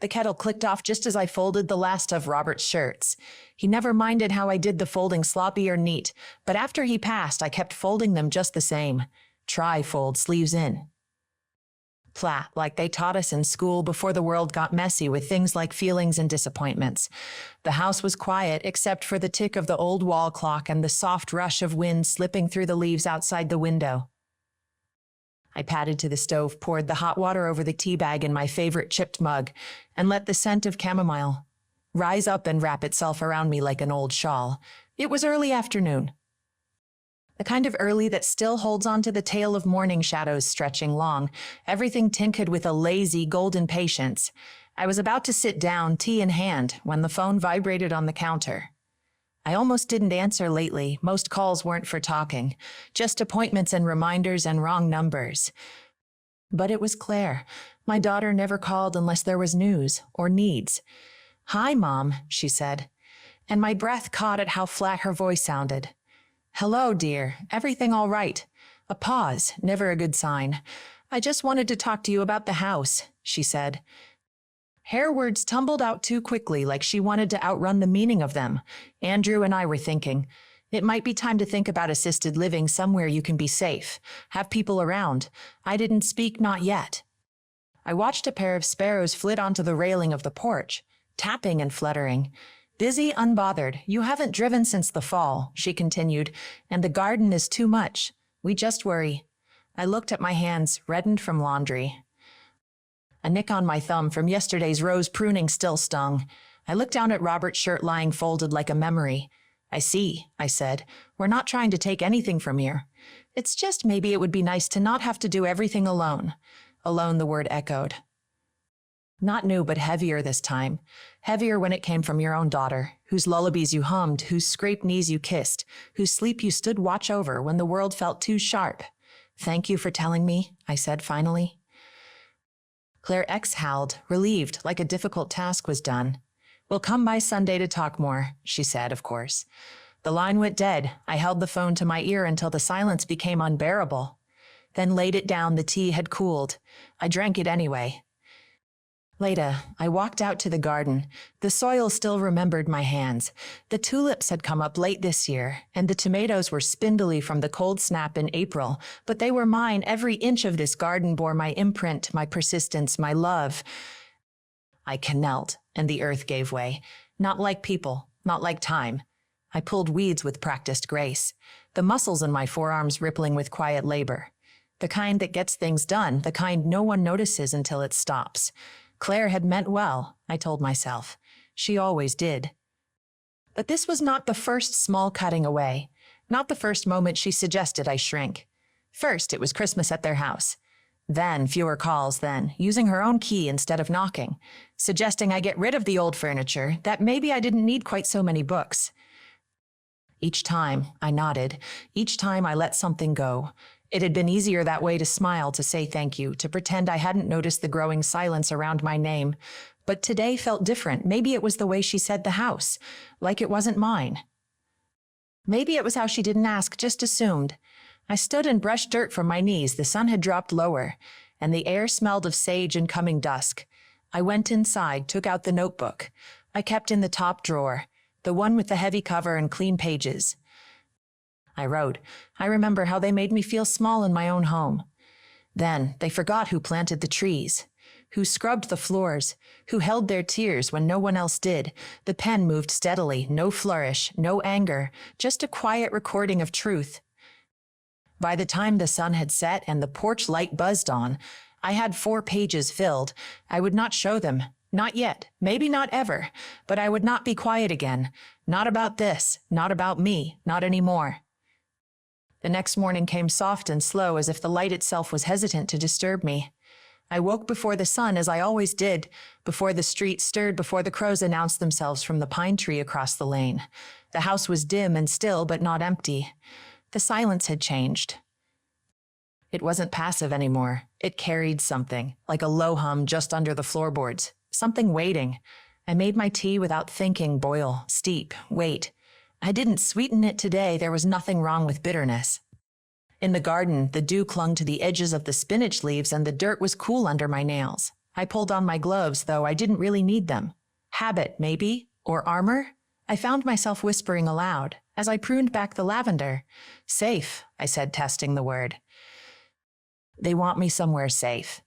The kettle clicked off just as I folded the last of Robert's shirts. He never minded how I did the folding sloppy or neat, but after he passed, I kept folding them just the same. Tri-fold, sleeves in. Plat, like they taught us in school before the world got messy with things like feelings and disappointments. The house was quiet except for the tick of the old wall clock and the soft rush of wind slipping through the leaves outside the window. I padded to the stove, poured the hot water over the tea bag in my favorite chipped mug, and let the scent of chamomile rise up and wrap itself around me like an old shawl. It was early afternoon. The kind of early that still holds on to the tail of morning shadows stretching long, everything tinted with a lazy, golden patience. I was about to sit down, tea in hand, when the phone vibrated on the counter. I almost didn't answer lately. Most calls weren't for talking, just appointments and reminders and wrong numbers. But it was Claire. My daughter never called unless there was news or needs. "Hi, Mom," she said, and my breath caught at how flat her voice sounded. "Hello, dear. Everything all right?" A pause, never a good sign. "I just wanted to talk to you about the house," she said. Her words tumbled out too quickly, like she wanted to outrun the meaning of them. Andrew and I were thinking, it might be time to think about assisted living somewhere you can be safe, have people around. I didn't speak, not yet. I watched a pair of sparrows flit onto the railing of the porch, tapping and fluttering. "Busy, unbothered. You haven't driven since the fall," she continued, "and the garden is too much. We just worry." I looked at my hands, reddened from laundry. A nick on my thumb from yesterday's rose pruning still stung. I looked down at Robert's shirt lying folded like a memory. "I see," I said. "We're not trying to take anything from you. It's just maybe it would be nice to not have to do everything alone." Alone, the word echoed. Not new, but heavier this time. Heavier when it came from your own daughter, whose lullabies you hummed, whose scraped knees you kissed, whose sleep you stood watch over when the world felt too sharp. "Thank you for telling me," I said finally. Claire exhaled, relieved, like a difficult task was done. "We'll come by Sunday to talk more," she said, of course. The line went dead. I held the phone to my ear until the silence became unbearable. Then laid it down. The tea had cooled. I drank it anyway. Later, I walked out to the garden. The soil still remembered my hands. The tulips had come up late this year, and the tomatoes were spindly from the cold snap in April, but they were mine. Every inch of this garden bore my imprint, my persistence, my love. I knelt, and the earth gave way. Not like people, not like time. I pulled weeds with practiced grace, the muscles in my forearms rippling with quiet labor. The kind that gets things done, the kind no one notices until it stops. Claire had meant well, I told myself. She always did. But this was not the first small cutting away, not the first moment she suggested I shrink. First, it was Christmas at their house. Then, fewer calls, then, using her own key instead of knocking, suggesting I get rid of the old furniture, that maybe I didn't need quite so many books. Each time, I nodded. Each time I let something go. It had been easier that way to smile, to say thank you, to pretend I hadn't noticed the growing silence around my name. But today felt different. Maybe it was the way she said the house, like it wasn't mine. Maybe it was how she didn't ask, just assumed. I stood and brushed dirt from my knees. The sun had dropped lower, and the air smelled of sage and coming dusk. I went inside, took out the notebook. I kept in the top drawer, the one with the heavy cover and clean pages. I wrote. I remember how they made me feel small in my own home. Then they forgot who planted the trees, who scrubbed the floors, who held their tears when no one else did. The pen moved steadily, no flourish, no anger, just a quiet recording of truth. By the time the sun had set and the porch light buzzed on, I had 4 pages filled. I would not show them. Not yet, maybe not ever, but I would not be quiet again. Not about this, not about me, not anymore. The next morning came soft and slow, as if the light itself was hesitant to disturb me. I woke before the sun, as I always did, before the street stirred, before the crows announced themselves from the pine tree across the lane. The house was dim and still, but not empty. The silence had changed. It wasn't passive anymore. It carried something, like a low hum just under the floorboards. Something waiting. I made my tea without thinking, boil, steep, wait. I didn't sweeten it today. There was nothing wrong with bitterness. In the garden, the dew clung to the edges of the spinach leaves and the dirt was cool under my nails. I pulled on my gloves, though I didn't really need them. Habit, maybe? Or armor? I found myself whispering aloud as I pruned back the lavender. Safe, I said, testing the word. They want me somewhere safe.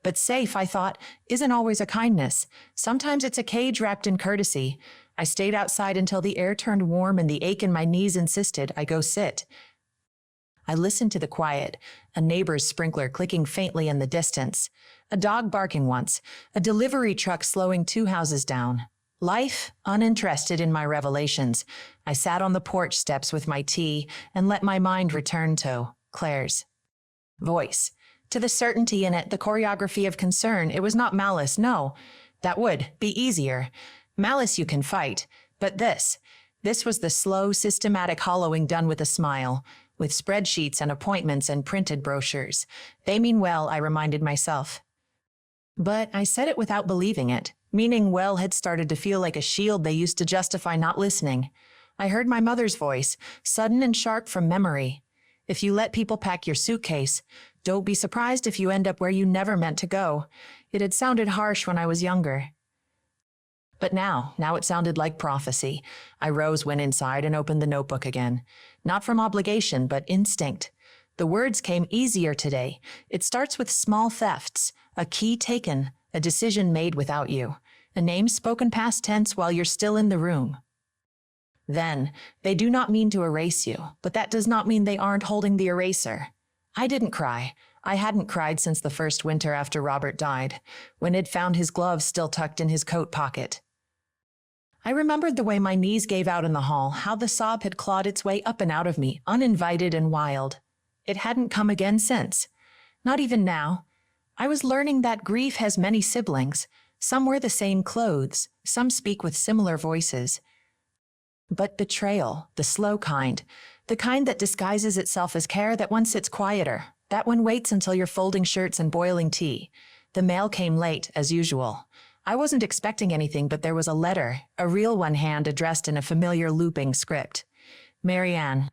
But safe, I thought, isn't always a kindness. Sometimes it's a cage wrapped in courtesy. I stayed outside until the air turned warm and the ache in my knees insisted I go sit. I listened to the quiet, a neighbor's sprinkler clicking faintly in the distance, a dog barking once, a delivery truck slowing 2 houses down. Life, uninterested in my revelations, I sat on the porch steps with my tea and let my mind return to Claire's voice. To the certainty in it, the choreography of concern. It was not malice, no. That would be easier. Malice you can fight. But this was the slow, systematic hollowing done with a smile, with spreadsheets and appointments and printed brochures. They mean well, I reminded myself. But I said it without believing it. Meaning well had started to feel like a shield they used to justify not listening. I heard my mother's voice, sudden and sharp from memory. If you let people pack your suitcase, don't be surprised if you end up where you never meant to go. It had sounded harsh when I was younger. But now it sounded like prophecy. I rose, went inside, and opened the notebook again. Not from obligation, but instinct. The words came easier today. It starts with small thefts, a key taken, a decision made without you, a name spoken past tense while you're still in the room. Then, they do not mean to erase you, but that does not mean they aren't holding the eraser. I didn't cry. I hadn't cried since the first winter after Robert died, when Ed found his gloves still tucked in his coat pocket. I remembered the way my knees gave out in the hall, how the sob had clawed its way up and out of me, uninvited and wild. It hadn't come again since. Not even now. I was learning that grief has many siblings. Some wear the same clothes, some speak with similar voices. But betrayal, the slow kind, the kind that disguises itself as care, that one sits quieter, that one waits until you're folding shirts and boiling tea. The mail came late, as usual. I wasn't expecting anything, but there was a letter, a real one, hand addressed in a familiar looping script. Marianne.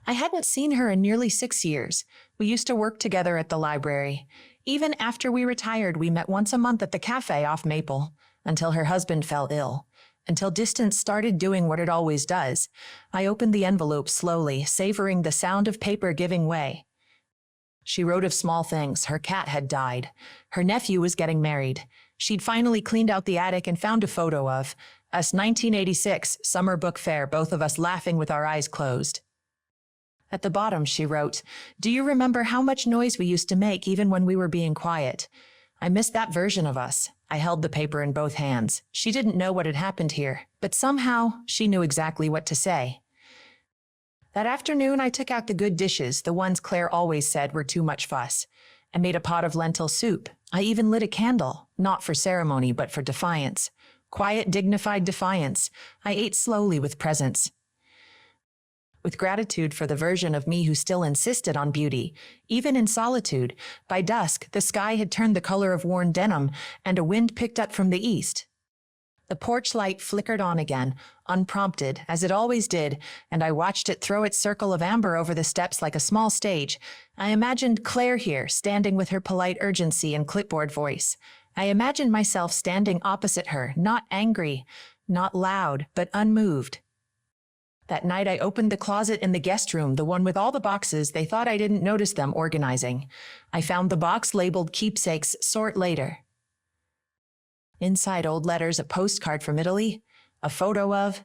I hadn't seen her in nearly 6 years. We used to work together at the library. Even after we retired, we met once a month at the cafe off Maple, until her husband fell ill. Until distance started doing what it always does. I opened the envelope slowly, savoring the sound of paper giving way. She wrote of small things. Her cat had died. Her nephew was getting married. She'd finally cleaned out the attic and found a photo of us, 1986, summer book fair, both of us laughing with our eyes closed. At the bottom, she wrote, "Do you remember how much noise we used to make even when we were being quiet? I missed that version of us." I held the paper in both hands. She didn't know what had happened here, but somehow she knew exactly what to say. That afternoon, I took out the good dishes, the ones Claire always said were too much fuss. I made a pot of lentil soup. I even lit a candle, not for ceremony, but for defiance. Quiet, dignified defiance. I ate slowly with presence. With gratitude for the version of me who still insisted on beauty, even in solitude. By dusk, the sky had turned the color of worn denim, and a wind picked up from the east. The porch light flickered on again, unprompted, as it always did, and I watched it throw its circle of amber over the steps like a small stage. I imagined Claire here, standing with her polite urgency and clipboard voice. I imagined myself standing opposite her, not angry, not loud, but unmoved. That night I opened the closet in the guest room, the one with all the boxes. They thought I didn't notice them organizing. I found the box labeled keepsakes, sort later. Inside, old letters, a postcard from Italy, a photo of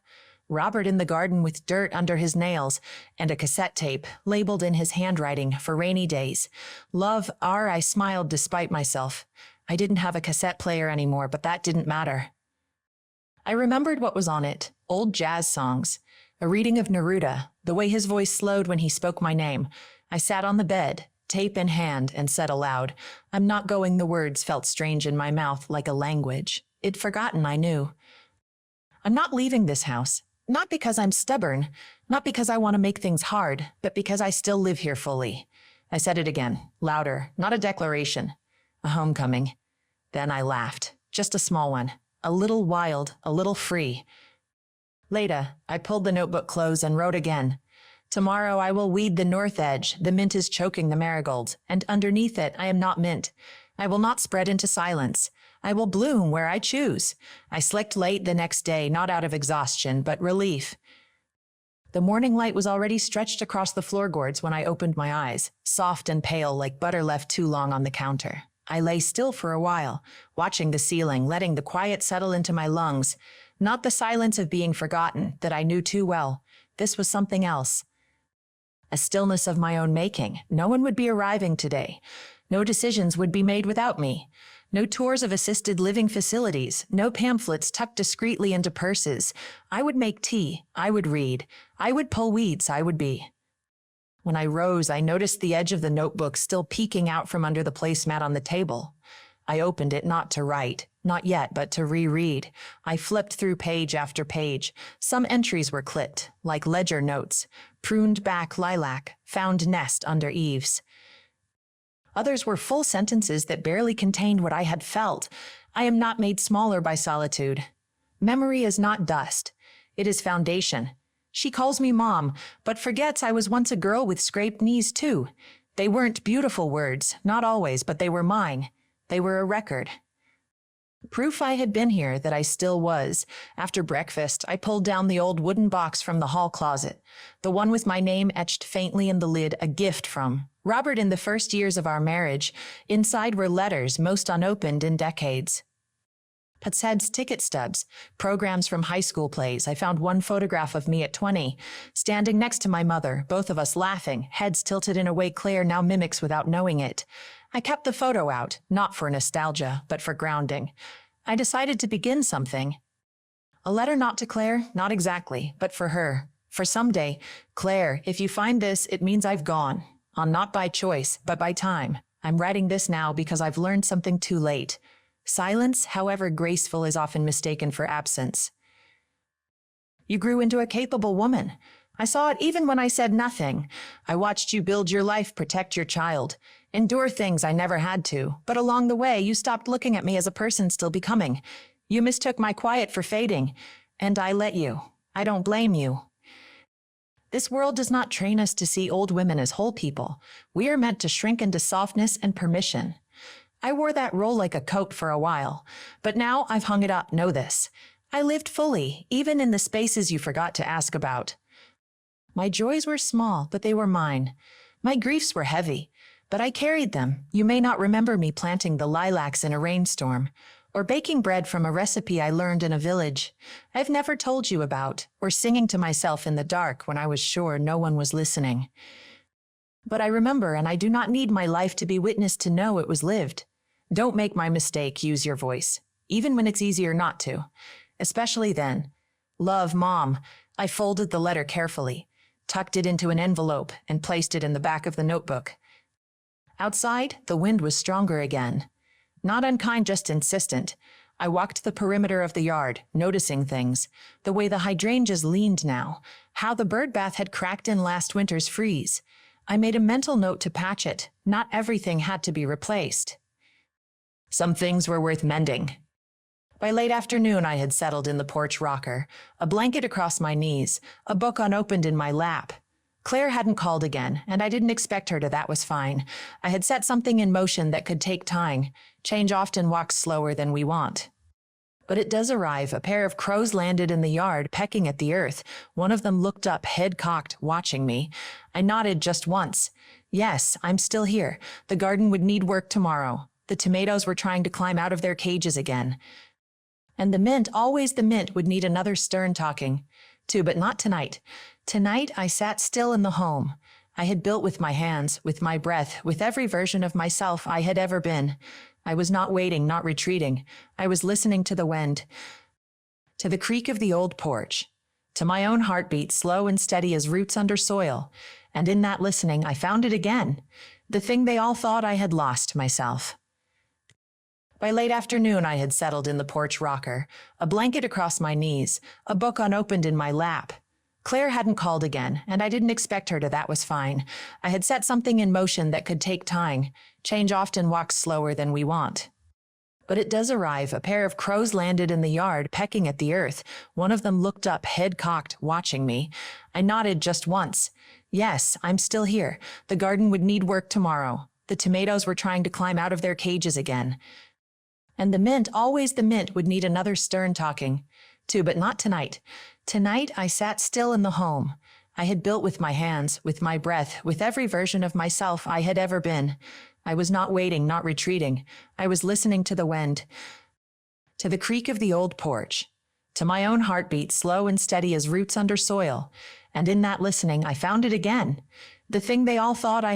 Robert in the garden with dirt under his nails, and a cassette tape, labeled in his handwriting, for rainy days. Love, R. I smiled despite myself. I didn't have a cassette player anymore, but that didn't matter. I remembered what was on it, old jazz songs. A reading of Neruda, the way his voice slowed when he spoke my name. I sat on the bed, tape in hand, and said aloud, "I'm not going." The words felt strange in my mouth, like a language. I'd forgotten, I knew. I'm not leaving this house. Not because I'm stubborn, not because I want to make things hard, but because I still live here fully. I said it again, louder, not a declaration. A homecoming. Then I laughed, just a small one, a little wild, a little free. Later, I pulled the notebook close and wrote again. Tomorrow I will weed the north edge. The mint is choking the marigolds, and underneath it I am not mint. I will not spread into silence. I will bloom where I choose. I slicked late the next day, not out of exhaustion, but relief. The morning light was already stretched across the floorboards when I opened my eyes, soft and pale like butter left too long on the counter. I lay still for a while, watching the ceiling, letting the quiet settle into my lungs. Not the silence of being forgotten that I knew too well. This was something else. A stillness of my own making. No one would be arriving today. No decisions would be made without me. No tours of assisted living facilities. No pamphlets tucked discreetly into purses. I would make tea. I would read. I would pull weeds. I would be. When I rose, I noticed the edge of the notebook still peeking out from under the placemat on the table. I opened it not to write, not yet, but to reread. I flipped through page after page. Some entries were clipped, like ledger notes. Pruned back lilac, found nest under eaves. Others were full sentences that barely contained what I had felt. I am not made smaller by solitude. Memory is not dust. It is foundation. She calls me Mom, but forgets I was once a girl with scraped knees too. They weren't beautiful words, not always, but they were mine. They were a record. Proof I had been here, that I still was. After breakfast, I pulled down the old wooden box from the hall closet, the one with my name etched faintly in the lid, a gift from Robert in the first years of our marriage. Inside were letters, most unopened in decades. Heads, ticket stubs, programs from high school plays. I found one photograph of me at 20, standing next to my mother, both of us laughing, heads tilted in a way Claire now mimics without knowing it. I kept the photo out, not for nostalgia, but for grounding. I decided to begin something. A letter not to Claire, not exactly, but for her. For someday, Claire, if you find this, it means I've gone. On not by choice, but by time. I'm writing this now because I've learned something too late. Silence, however graceful, is often mistaken for absence. You grew into a capable woman. I saw it even when I said nothing. I watched you build your life, protect your child, endure things I never had to. But along the way, you stopped looking at me as a person still becoming. You mistook my quiet for fading, and I let you. I don't blame you. This world does not train us to see old women as whole people. We are meant to shrink into softness and permission. I wore that role like a coat for a while, but now I've hung it up, know this. I lived fully, even in the spaces you forgot to ask about. My joys were small, but they were mine. My griefs were heavy, but I carried them. You may not remember me planting the lilacs in a rainstorm, or baking bread from a recipe I learned in a village I've never told you about, or singing to myself in the dark when I was sure no one was listening. But I remember, and I do not need my life to be witness to know it was lived. Don't make my mistake, use your voice, even when it's easier not to. Especially then. Love, Mom. I folded the letter carefully, tucked it into an envelope, and placed it in the back of the notebook. Outside, the wind was stronger again. Not unkind, just insistent. I walked the perimeter of the yard, noticing things. The way the hydrangeas leaned now, how the bird bath had cracked in last winter's freeze. I made a mental note to patch it. Not everything had to be replaced. Some things were worth mending. By late afternoon, I had settled in the porch rocker, a blanket across my knees, a book unopened in my lap. Claire hadn't called again, and I didn't expect her to. That was fine. I had set something in motion that could take time. Change often walks slower than we want. But it does arrive. A pair of crows landed in the yard, pecking at the earth. One of them looked up, head cocked, watching me. I nodded just once. Yes, I'm still here. The garden would need work tomorrow. The tomatoes were trying to climb out of their cages again. And the mint, always the mint, would need another stern talking. Too, but not tonight. Tonight, I sat still in the home I had built with my hands, with my breath, with every version of myself I had ever been. I was not waiting, not retreating. I was listening to the wind, to the creak of the old porch, to my own heartbeat, slow and steady as roots under soil. And in that listening, I found it again, the thing they all thought I had lost, myself. By late afternoon, I had settled in the porch rocker, a blanket across my knees, a book unopened in my lap. Claire hadn't called again, and I didn't expect her to. That was fine. I had set something in motion that could take time. Change often walks slower than we want. But it does arrive. A pair of crows landed in the yard, pecking at the earth. One of them looked up, head cocked, watching me. I nodded just once. Yes, I'm still here. The garden would need work tomorrow. The tomatoes were trying to climb out of their cages again. And the mint, always the mint, would need another stern talking. Too, but not tonight. Tonight I sat still in the home I had built with my hands, with my breath, with every version of myself I had ever been. I was not waiting, not retreating. I was listening to the wind, to the creak of the old porch, to my own heartbeat, slow and steady as roots under soil. And in that listening, I found it again. The thing they all thought I